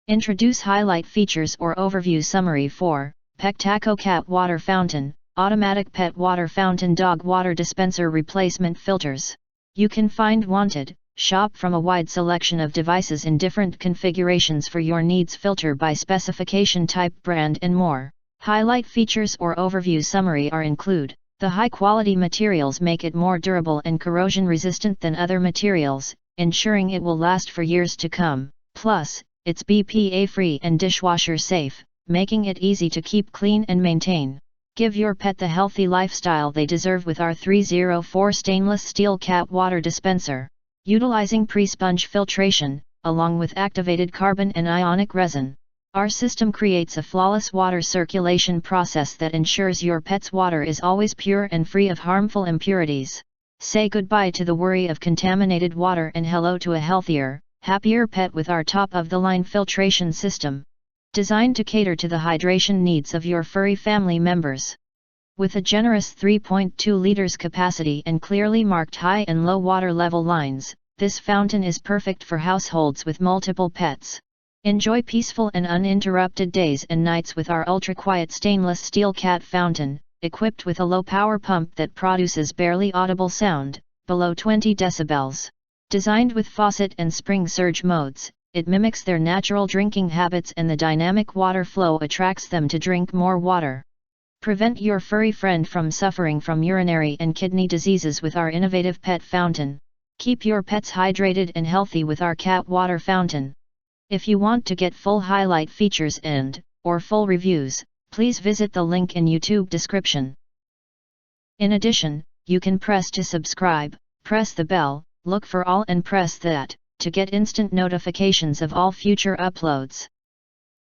Introduce highlight features or overview summary for PEKTACO Cat Water Fountain, Automatic Pet Water Fountain, Dog Water Dispenser Replacement Filters. You can find wanted, shop from a wide selection of devices in different configurations for your needs, filter by specification, type, brand and more. Highlight features or overview summary are include. The high-quality materials make it more durable and corrosion-resistant than other materials, ensuring it will last for years to come. Plus, it's BPA-free and dishwasher-safe, making it easy to keep clean and maintain. Give your pet the healthy lifestyle they deserve with our 304 stainless steel cat water dispenser. Utilizing pre-sponge filtration, along with activated carbon and ionic resin, our system creates a flawless water circulation process that ensures your pet's water is always pure and free of harmful impurities. Say goodbye to the worry of contaminated water and hello to a healthier, happier pet with our top-of-the-line filtration system, designed to cater to the hydration needs of your furry family members. With a generous 3.2 liters capacity and clearly marked high and low water level lines, this fountain is perfect for households with multiple pets. Enjoy peaceful and uninterrupted days and nights with our ultra-quiet stainless steel cat fountain, equipped with a low-power pump that produces barely audible sound, below 20 decibels. Designed with faucet and spring surge modes, it mimics their natural drinking habits, and the dynamic water flow attracts them to drink more water. Prevent your furry friend from suffering from urinary and kidney diseases with our innovative pet fountain. Keep your pets hydrated and healthy with our cat water fountain. If you want to get full highlight features or full reviews, please visit the link in YouTube description. In addition, you can press to subscribe, press the bell, look for all and press that, to get instant notifications of all future uploads.